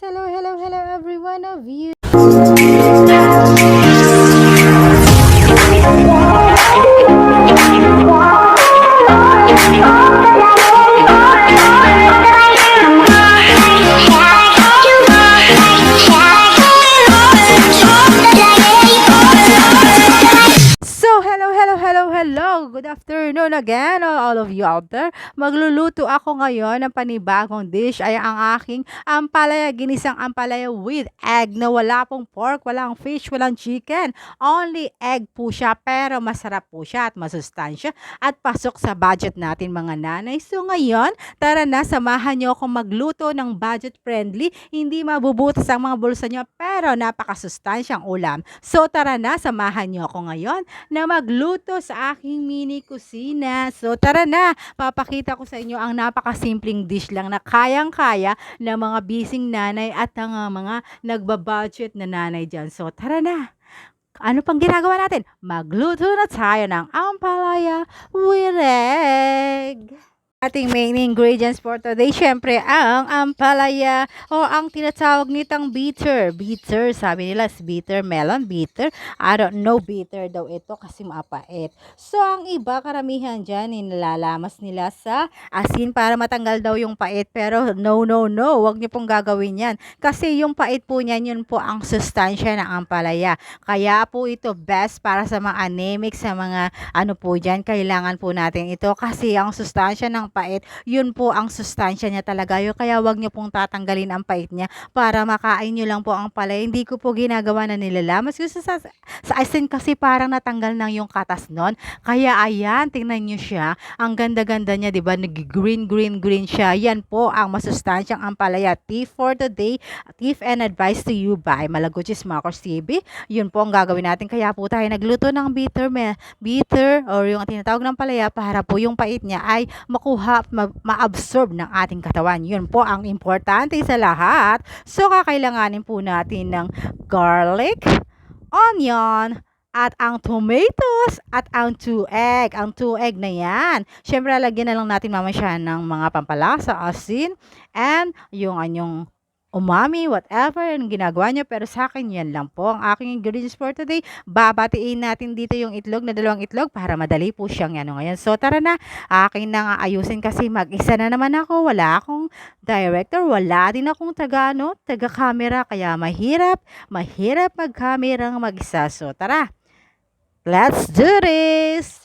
Hello, hello, hello, every one of you. So, hello, hello, hello, hello. Good afternoon again, all of you out there. Magluluto ako ngayon ng panibagong dish ay ang aking ampalaya, ginisang ampalaya with egg na wala pong pork, walang fish, walang chicken. Only egg po siya pero masarap po siya at masustansya at pasok sa budget natin mga nanay. So ngayon, tara na, samahan niyo akong magluto ng budget friendly, hindi mabubutas ang mga bulsa niyo pero napakasustansyang ulam. So tara na, samahan niyo ako ngayon na magluto sa aking mini kusina. So tara na, papakita ko sa inyo ang napakasimpleng dish lang na kayang-kaya ng mga bising nanay at ang mga nagbabudget na nanay dyan. So tara na. Ano pang ginagawa natin? Magluto na tayo ng ampalaya with egg. Ating main ingredients for today, syempre ang ampalaya o ang tinatawag nitong bitter. Bitter, sabi nila is bitter melon, bitter. I don't know, bitter daw ito kasi mapait. So, ang iba, karamihan dyan, nilalamas nila sa asin para matanggal daw yung pait. Pero no, no, no, wag niyo pong gagawin yan. Kasi yung pait po niyan, yun po ang sustansya ng ampalaya. Kaya po ito best para sa mga anemic, sa mga ano po dyan, kailangan po natin ito. Kasi ang sustansya ng pait, yun po ang sustansya niya talaga. Yun, kaya wag niyo pong tatanggalin ang pait niya para makain niyo lang po ang palay. Hindi ko po ginagawa na nilalamas. Kasi sa asin kasi parang natanggal ng yung katas nun. Kaya ayan, tingnan niyo siya. Ang ganda-ganda niya, di ba? Nag-green, green, green siya. Yan po ang masustansyang ampalaya. Tip for today, tip and advice to you by Malaguchis Marcos TV. Yun po ang gagawin natin. Kaya po tayo nagluto ng bitter or yung tinatawag ng palaya para po yung pait niya ay makuha, ma-absorb ng ating katawan. Yun po ang importante sa lahat. So, kakailanganin po natin ng garlic, onion, at ang tomatoes, at ang 2 egg. Ang 2 egg na yan. Siyempre, lagyan na lang natin mama siya ng mga pampalasa, asin, and yung anyong umami, whatever yung ginagawa nyo. Pero sa akin, yan lang po ang aking ingredients for today. Babatiin natin dito yung itlog na 2 itlog para madali po siyang ano ngayon. So, tara na. Akin na nga ayusin kasi mag-isa na naman ako. Wala akong director. Wala din akong taga-camera. Kaya mahirap mag-camera mag-isa. So, tara. Let's do this!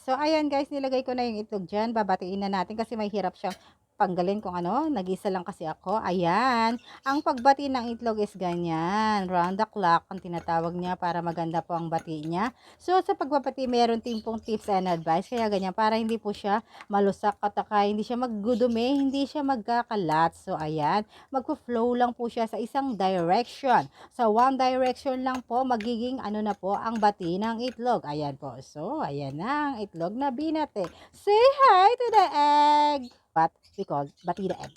So, ayan guys, nilagay ko na yung itlog dyan. Babatiin na natin kasi may hirap siyang panggalin kung ano. Nag-isa lang kasi ako. Ayan. Ang pagbati ng itlog is ganyan. Round the clock ang tinatawag niya para maganda po ang bati niya. So, sa pagbabati, meron din pong tips and advice. Kaya ganyan, para hindi po siya malusak at hindi siya maggudumi, hindi siya magkakalat. So, ayan. Magpo-flow lang po siya sa isang direction. Sa one direction lang po, magiging ano na po ang bati ng itlog. Ayan po. So, ayan na ang itlog na binate. Say hi to the egg. What we call bati the egg.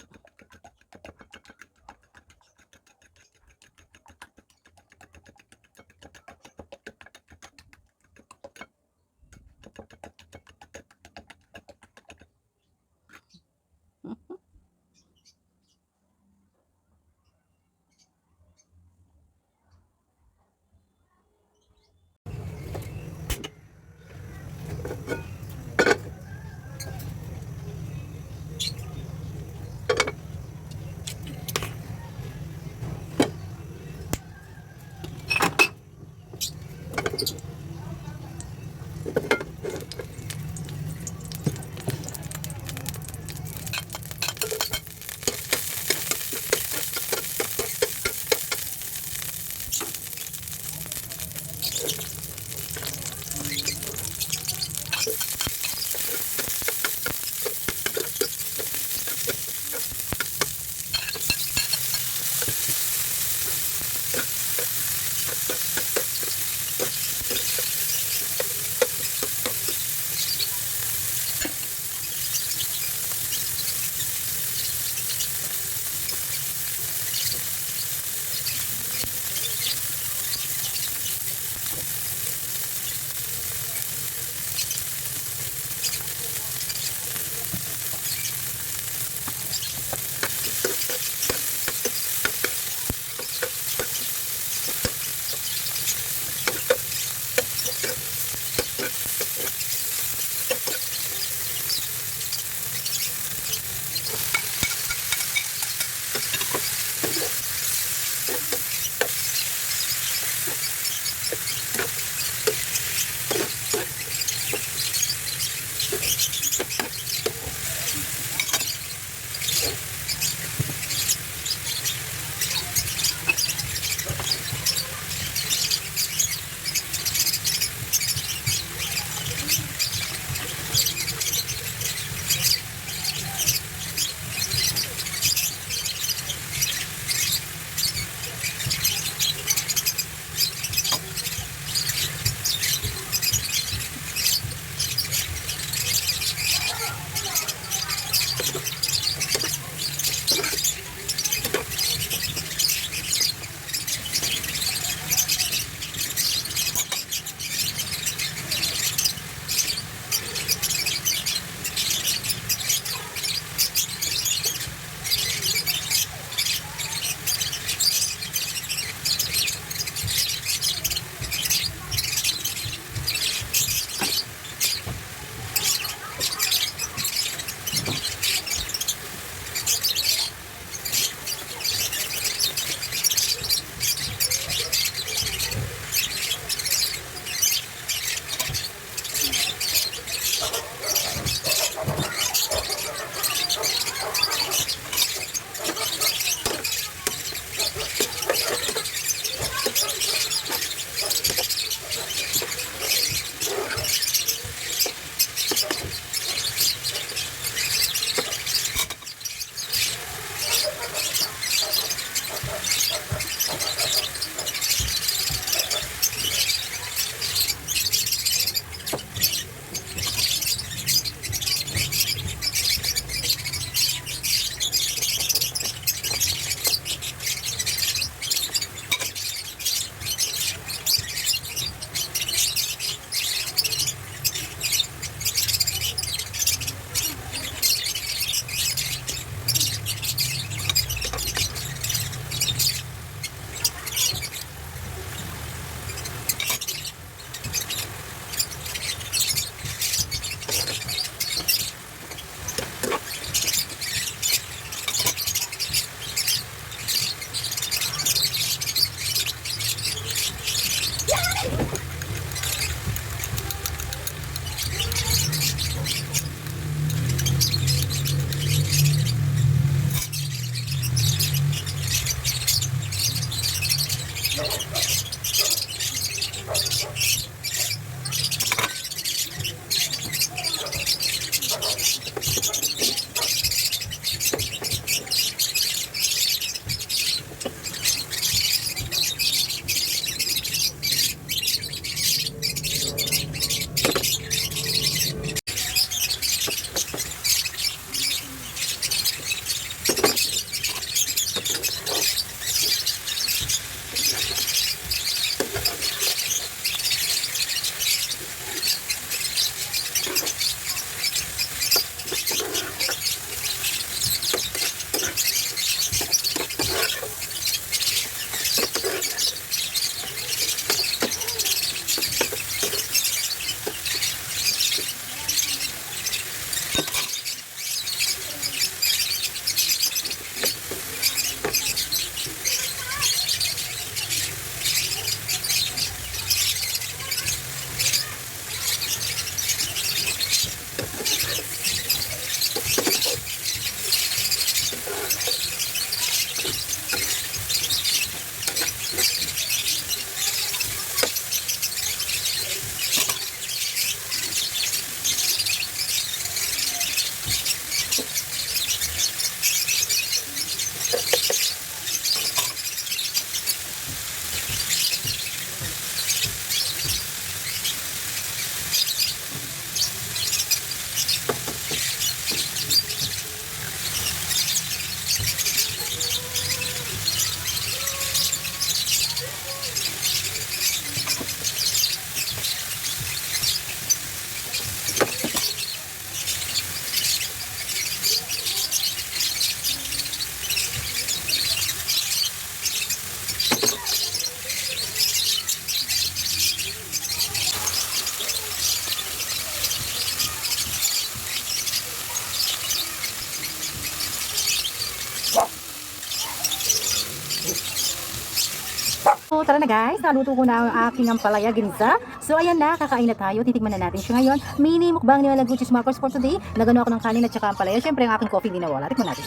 tara na guys, naluto ko na ang aking ampalaya ginisa. So ayan na, kakain na tayo. Titikman na natin siya ngayon. Mini mukbang ni Mala Gucci's Marcos for today. Nagano ako ng kanin at saka ampalaya. Syempre ang aking coffee hindi nawala. Tikman natin.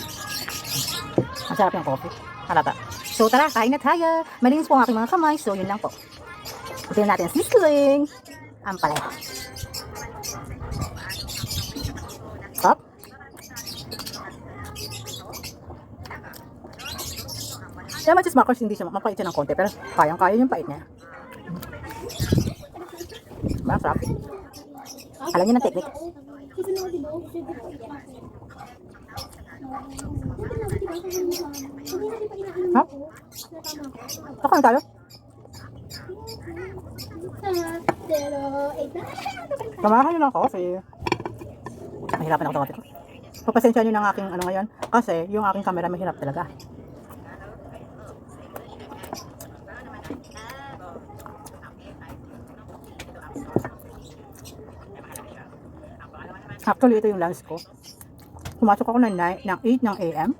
Ang sarap yung coffee. Halata. So tara, kain na tayo. Malinis po ang aking mga kamay. So yun lang po. Tignan natin ang sisling. Ampalaya. Stop. Kaya Marcos Marcos hindi siya mapait siya ng konti, pero kayang-kaya yung pait niya. Masarap. Alam niyo ng technique. Ha? Saka na tayo? Samahan niyo ng coffee. Mahirapan ako sa coffee ko. Papasensya niyo ng aking ano ngayon, kasi yung aking camera mahirap talaga. Actually, ito yung lunch ko. Pumasok ako ng 8 ng AM.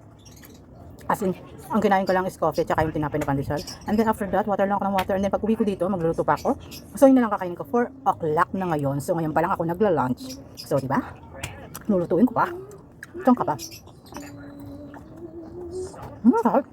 As in, ang kinain ko lang is coffee at saka yung tinapay na pandesal. And then after that, water lang ako ng water. And then pag uwi ko dito, magluluto pa ako. So yun na lang kakainin ko. 4 o'clock na ngayon. So ngayon pa lang ako nagla-lunch. So diba? Lulutuin ko pa. Saan ka pa? Sarap.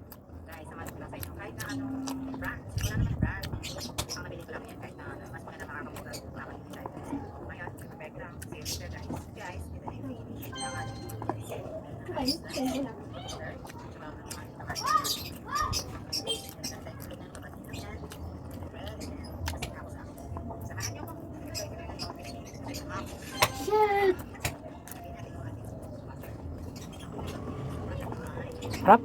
Sarap.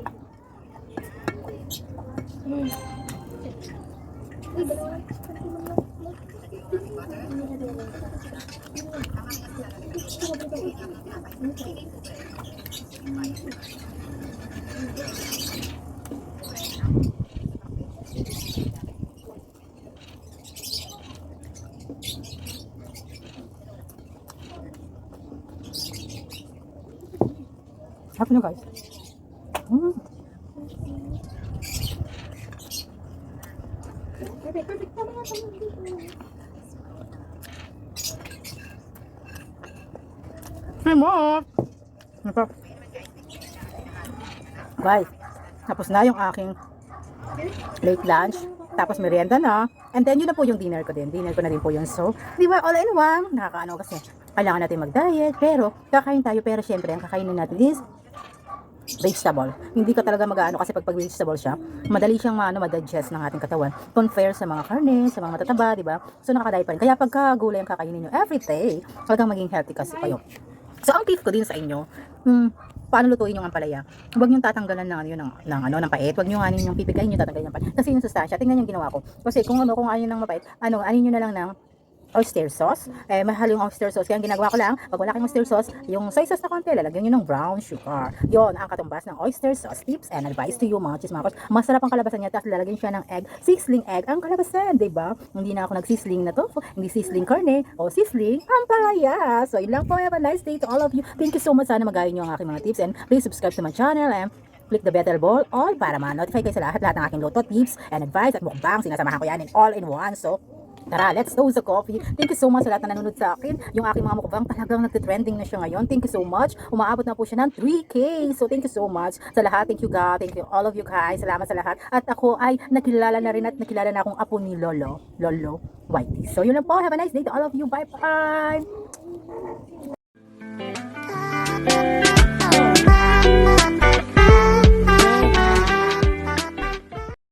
Sarap nyo guys. Perfect. Tama nga. Remote! Guys, tapos na yung aking late lunch. Tapos merienda na. And then yun na po yung dinner ko din. Dinner ko na din po yun. So, di ba all in one? Nakakaano kasi. Kailangan natin mag-diet. Pero, kakain tayo. Pero syempre, ang kakainin natin is vegetable. Hindi ka talaga mag-ano kasi pag vegetable siya, madali siyang ma-digest ng ating katawan. Compare sa mga karne, sa mga matataba, di ba? So nakaka-diet pa rin. Kaya pagka gulay ang kakainin niyo every day, talagang maging healthy kasi kayo. So ang tip ko din sa inyo, paano lutuin yung ampalaya? Huwag niyo tatanggalan ng pait. Huwag niyo anin yung pipigayin niyo tatanggalin yung pait. Kasi yung sustansya, tingnan yung ginawa ko. Kasi kung anin ng mapait, anin niyo na lang ng oyster sauce. Mahal yung oyster sauce. Kaya ang ginagawa ko lang, pag wala kayong oyster sauce, yung soy sauce na konti, lalagyan nyo ng brown sugar. Yon ang katumbas ng oyster sauce. Tips and advice to you mga chismakos. Masarap ang kalabasan niya, tapos lalagyan siya ng egg. Sizzling egg ang kalabasan, diba? Hindi na ako nagsisling na to. Hindi sizzling karne o sizzling ampalaya. So, yun lang po. Have a nice day to all of you. Thank you so much. Sana magayon nyo ang aking mga tips. And please subscribe to my channel and click the bell all para ma-notify kayo sa lahat ng aking luto, tips and advice at mukbang. Sinasamahan ko yan in all in one. So, tara, let's toast the coffee. Thank you so much sa lahat na nanonood sa akin. Yung aking mga mukbang talagang nagte-trending na siya ngayon. Thank you so much. Umaabot na po siya ng 3K. So thank you so much sa lahat. Thank you God. Thank you all of you guys. Salamat sa lahat. At ako ay nakilala na rin at nakilala na akong apo ni Lolo Whitey. So yun lang po. Have a nice day to all of you. Bye bye.